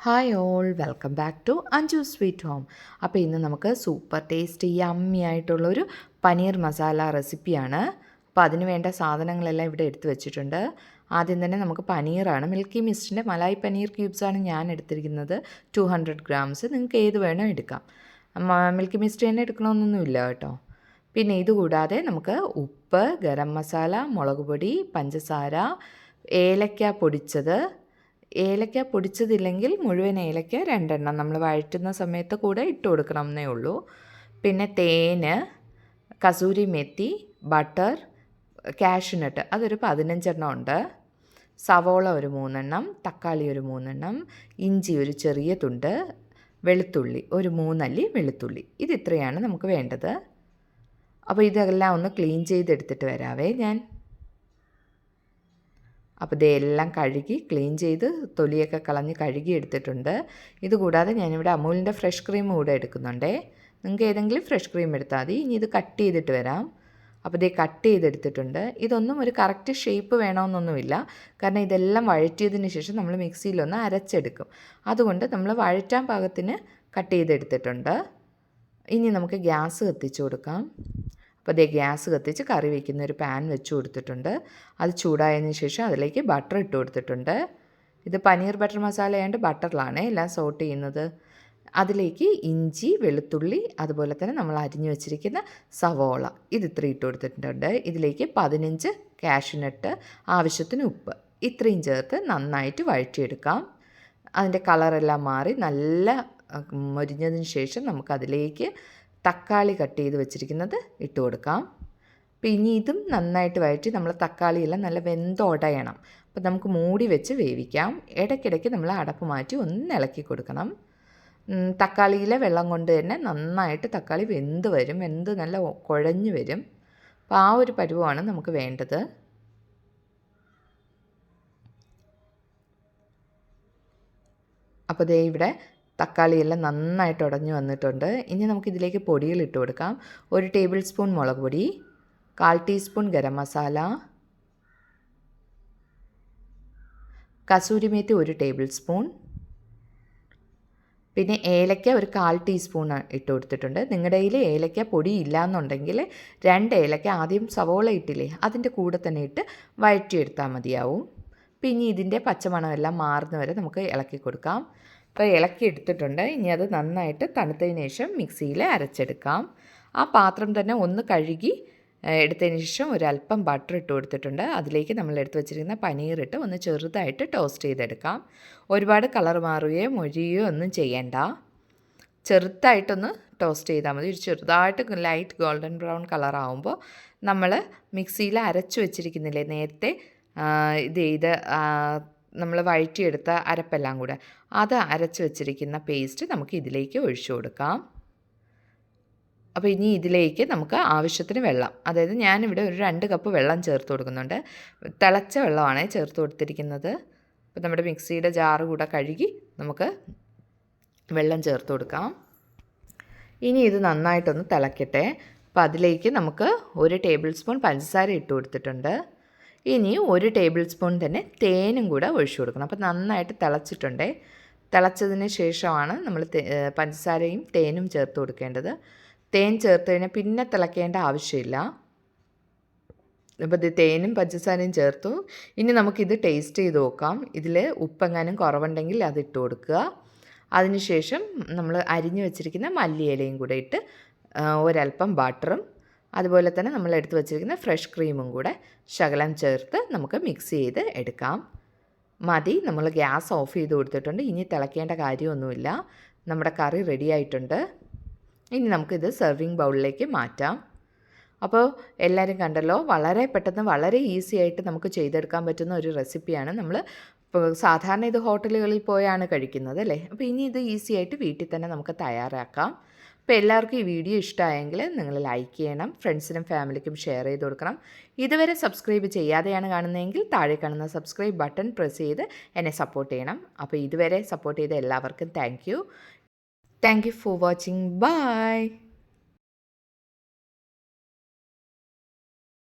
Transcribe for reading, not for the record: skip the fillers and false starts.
Hi all, welcome back to Anju sweet home. അപ്പോൾ ഇന്ന് നമുക്ക് സൂപ്പർ ടേസ്റ്റി യമ്മി ആയിട്ടുള്ളൊരു പനീർ മസാല റെസിപ്പിയാണ്. അപ്പോൾ അതിന് വേണ്ട സാധനങ്ങളെല്ലാം ഇവിടെ എടുത്തു വെച്ചിട്ടുണ്ട്. ആദ്യം തന്നെ നമുക്ക് പനീറാണ്. മിൽക്കി മിസ്റ്റിൻ്റെ മലായി പനീർ ക്യൂബ്സാണ് ഞാൻ എടുത്തിരിക്കുന്നത്. 200 ഗ്രാംസ്. നിങ്ങൾക്ക് ഏത് വേണോ എടുക്കാം. മിൽക്കി മിസ്റ്റ് തന്നെ എടുക്കണമെന്നൊന്നുമില്ല കേട്ടോ. പിന്നെ ഇതുകൂടാതെ നമുക്ക് ഉപ്പ്, ഗരം മസാല, മുളക് പൊടി, പഞ്ചസാര, ഏലക്ക പൊടിച്ചത്. ഏലക്ക പൊടിച്ചതില്ലെങ്കിൽ മുഴുവൻ ഏലക്ക 2 എണ്ണം നമ്മൾ വഴറ്റുന്ന സമയത്ത് കൂടെ ഇട്ട് കൊടുക്കണം എന്നേ ഉള്ളൂ. പിന്നെ തേന്, കസൂരി മെത്തി, ബട്ടർ, കാഷ്യൂനട്ട് അതൊരു 15 എണ്ണം ഉണ്ട്. സവോള ഒരു 3 എണ്ണം, തക്കാളി ഒരു 3 എണ്ണം, ഇഞ്ചി ഒരു ചെറിയ തുണ്ട്, വെളുത്തുള്ളി ഒരു 3 അല്ലി വെളുത്തുള്ളി. ഇതിത്രയാണ് നമുക്ക് വേണ്ടത്. അപ്പോൾ ഇതെല്ലാം ഒന്ന് ക്ലീൻ ചെയ്തെടുത്തിട്ട് വരാവേ ഞാൻ. അപ്പോൾ ഇതെല്ലാം കഴുകി ക്ലീൻ ചെയ്ത് തൊലിയൊക്കെ കളഞ്ഞ് കഴുകി എടുത്തിട്ടുണ്ട്. ഇതുകൂടാതെ ഞാനിവിടെ അമൂലിൻ്റെ ഫ്രഷ് ക്രീം കൂടെ എടുക്കുന്നുണ്ടേ. നിങ്ങൾക്ക് ഏതെങ്കിലും ഫ്രഷ് ക്രീം എടുത്താൽ മതി. ഇനി ഇത് കട്ട് ചെയ്തിട്ട് വരാം. അപ്പോൾ ഇത് കട്ട് ചെയ്തെടുത്തിട്ടുണ്ട്. ഇതൊന്നും ഒരു കറക്റ്റ് ഷേപ്പ് വേണമെന്നൊന്നുമില്ല. കാരണം ഇതെല്ലാം വഴറ്റിയതിന് ശേഷം നമ്മൾ മിക്സിയിലൊന്ന് അരച്ചെടുക്കും. അതുകൊണ്ട് നമ്മൾ വഴറ്റാൻ പാകത്തിന് കട്ട് ചെയ്തെടുത്തിട്ടുണ്ട്. ഇനി നമുക്ക് ഗ്യാസ് കത്തിച്ച് കൊടുക്കാം. അപ്പോൾ അതേ ഗ്യാസ് കത്തിച്ച് കറി വയ്ക്കുന്ന ഒരു പാൻ വെച്ച് കൊടുത്തിട്ടുണ്ട്. അത് ചൂടായതിന് ശേഷം അതിലേക്ക് ബട്ടർ ഇട്ട് കൊടുത്തിട്ടുണ്ട്. ഇത് പനീർ ബട്ടർ മസാല ആയതുകൊണ്ട് ബട്ടറിലാണ് എല്ലാം സോട്ട് ചെയ്യുന്നത്. അതിലേക്ക് ഇഞ്ചി, വെളുത്തുള്ളി, അതുപോലെ തന്നെ നമ്മൾ അരിഞ്ഞു വെച്ചിരിക്കുന്ന സവോള ഇത്ര ഇട്ട് കൊടുത്തിട്ടുണ്ട്. ഇതിലേക്ക് 15 കാഷ്യൂനട്ട്, ആവശ്യത്തിന് ഉപ്പ് ഇത്രയും ചേർത്ത് നന്നായിട്ട് വഴറ്റിയെടുക്കാം. അതിൻ്റെ കളറെല്ലാം മാറി നല്ല മൊരിഞ്ഞതിന് ശേഷം നമുക്കതിലേക്ക് തക്കാളി കട്ട് ചെയ്ത് വെച്ചിരിക്കുന്നത് ഇട്ട് കൊടുക്കാം. പിന്നെ ഇതും നന്നായിട്ട് വഴറ്റി നമ്മൾ തക്കാളിയെല്ലാം നല്ല വെന്തുടയണം. അപ്പോൾ നമുക്ക് മൂടി വെച്ച് വേവിക്കാം. ഇടയ്ക്കിടയ്ക്ക് നമ്മൾ അടപ്പ് മാറ്റി ഒന്ന് ഇളക്കി കൊടുക്കണം. തക്കാളിയിലെ വെള്ളം കൊണ്ട് തന്നെ നന്നായിട്ട് തക്കാളി വെന്ത് വരും. വെന്ത് നല്ല കുഴഞ്ഞു വരും. അപ്പോൾ ആ ഒരു പരുവമാണ് നമുക്ക് വേണ്ടത്. അപ്പോൾ ദേ ഇവിടെ തക്കാളിയെല്ലാം നന്നായിട്ട് ഉടഞ്ഞു വന്നിട്ടുണ്ട്. ഇനി നമുക്കിതിലേക്ക് പൊടികൾ ഇട്ട് കൊടുക്കാം. 1 ടേബിൾ സ്പൂൺ മുളക് പൊടി, 1/4 teaspoon garam masala, kasuri methi 1 table spoon, പിന്നെ ഏലക്ക ഒരു 1/4 ടീസ്പൂൺ ഇട്ട് കൊടുത്തിട്ടുണ്ട്. നിങ്ങളുടെ കയ്യിൽ ഏലക്ക പൊടി ഇല്ലയെന്നുണ്ടെങ്കിൽ 2 ഏലക്ക ആദ്യം സവോള ഇട്ടില്ലേ അതിൻ്റെ കൂടെ തന്നെ ഇട്ട് വഴറ്റിയെടുത്താൽ മതിയാവും. പിന്നെ ഇതിൻ്റെ പച്ചമണമെല്ലാം മാറുന്നവരെ നമുക്ക് ഇളക്കി കൊടുക്കാം. അപ്പോൾ ഇളക്കി എടുത്തിട്ടുണ്ട്. ഇനി അത് നന്നായിട്ട് തണുത്തതിന് ശേഷം മിക്സിയിൽ അരച്ചെടുക്കാം. ആ പാത്രം തന്നെ ഒന്ന് കഴുകി എടുത്തതിന് ശേഷം ഒരല്പം ബട്ടർ ഇട്ട് കൊടുത്തിട്ടുണ്ട്. അതിലേക്ക് നമ്മൾ എടുത്ത് വെച്ചിരിക്കുന്ന പനീറിട്ട് ഒന്ന് ചെറുതായിട്ട് ടോസ്റ്റ് ചെയ്തെടുക്കാം. ഒരുപാട് കളർ മാറുകയോ മൊഴിയുകയോ ഒന്നും ചെയ്യണ്ട. ചെറുതായിട്ടൊന്ന് ടോസ്റ്റ് ചെയ്താൽ മതി. ഒരു ചെറുതായിട്ട് ലൈറ്റ് ഗോൾഡൻ ബ്രൗൺ കളറാകുമ്പോൾ നമ്മൾ മിക്സിയിൽ അരച്ച് വെച്ചിരിക്കുന്നില്ലേ നേരത്തെ ഇത് നമ്മൾ വഴറ്റിയെടുത്ത അരപ്പെല്ലാം കൂടെ അത് അരച്ച് വെച്ചിരിക്കുന്ന പേസ്റ്റ് നമുക്ക് ഇതിലേക്ക് ഒഴിച്ചു കൊടുക്കാം. അപ്പോൾ ഇനി ഇതിലേക്ക് നമുക്ക് ആവശ്യത്തിന് വെള്ളം, അതായത് ഞാനിവിടെ ഒരു 2 കപ്പ് വെള്ളം ചേർത്ത് കൊടുക്കുന്നുണ്ട്. തിളച്ച വെള്ളമാണ് ചേർത്ത് കൊടുത്തിരിക്കുന്നത്. അപ്പോൾ നമ്മുടെ മിക്സിയുടെ ജാറ് കൂടെ കഴുകി നമുക്ക് വെള്ളം ചേർത്ത് കൊടുക്കാം. ഇനി ഇത് നന്നായിട്ടൊന്ന് തിളക്കട്ടെ. അപ്പോൾ അതിലേക്ക് നമുക്ക് 1 ടേബിൾ സ്പൂൺ പഞ്ചസാര ഇട്ട് കൊടുത്തിട്ടുണ്ട്. ഇനി 1 ടേബിൾ സ്പൂൺ തന്നെ തേനും കൂടെ ഒഴിച്ചു കൊടുക്കണം. അപ്പോൾ നന്നായിട്ട് തിളച്ചിട്ടുണ്ട്. തിളച്ചതിന് ശേഷമാണ് നമ്മൾ പഞ്ചസാരയും തേനും ചേർത്ത് കൊടുക്കേണ്ടത്. തേൻ ചേർത്ത് കഴിഞ്ഞാൽ പിന്നെ തിളക്കേണ്ട ആവശ്യമില്ല. അപ്പോൾ ഇത് തേനും പഞ്ചസാരയും ചേർത്തു. ഇനി നമുക്കിത് ടേസ്റ്റ് ചെയ്ത് നോക്കാം. ഇതിൽ ഉപ്പെങ്ങാനും കുറവുണ്ടെങ്കിൽ അത് ഇട്ട് കൊടുക്കുക. അതിനുശേഷം നമ്മൾ അരിഞ്ഞു വെച്ചിരിക്കുന്ന മല്ലിയിലയും കൂടെ ഇട്ട് ഒരല്പം ബട്ടറും അതുപോലെ തന്നെ നമ്മൾ എടുത്ത് വെച്ചിരിക്കുന്ന ഫ്രഷ് ക്രീമും കൂടെ ശകലം ചേർത്ത് നമുക്ക് മിക്സ് ചെയ്ത് എടുക്കാം. മതി. നമ്മൾ ഗ്യാസ് ഓഫ് ചെയ്ത് കൊടുത്തിട്ടുണ്ട്. ഇനി തിളക്കേണ്ട കാര്യമൊന്നുമില്ല. നമ്മുടെ കറി റെഡി ആയിട്ടുണ്ട്. ഇനി നമുക്കിത് സെർവിങ് ബൗളിലേക്ക് മാറ്റാം. അപ്പോൾ എല്ലാവരും കണ്ടല്ലോ, വളരെ പെട്ടെന്ന് വളരെ ഈസി ആയിട്ട് നമുക്ക് ചെയ്തെടുക്കാൻ പറ്റുന്ന ഒരു റെസിപ്പിയാണ്. നമ്മൾ ഇപ്പോൾ സാധാരണ ഇത് ഹോട്ടലുകളിൽ പോയാണ് കഴിക്കുന്നത് അല്ലേ. അപ്പോൾ ഇനി ഇത് ഈസി ആയിട്ട് വീട്ടിൽ തന്നെ നമുക്ക് തയ്യാറാക്കാം. അപ്പോൾ എല്ലാവർക്കും ഈ വീഡിയോ ഇഷ്ടമായെങ്കിൽ നിങ്ങൾ ലൈക്ക് ചെയ്യണം, ഫ്രണ്ട്സിനും ഫാമിലിക്കും ഷെയർ ചെയ്ത് കൊടുക്കണം. ഇതുവരെ സബ്സ്ക്രൈബ് ചെയ്യാതെയാണ് കാണുന്നതെങ്കിൽ താഴെ കാണുന്ന സബ്സ്ക്രൈബ് ബട്ടൺ പ്രസ് ചെയ്ത് എന്നെ സപ്പോർട്ട് ചെയ്യണം. അപ്പോൾ ഇതുവരെ സപ്പോർട്ട് ചെയ്ത എല്ലാവർക്കും thank you for watching. By.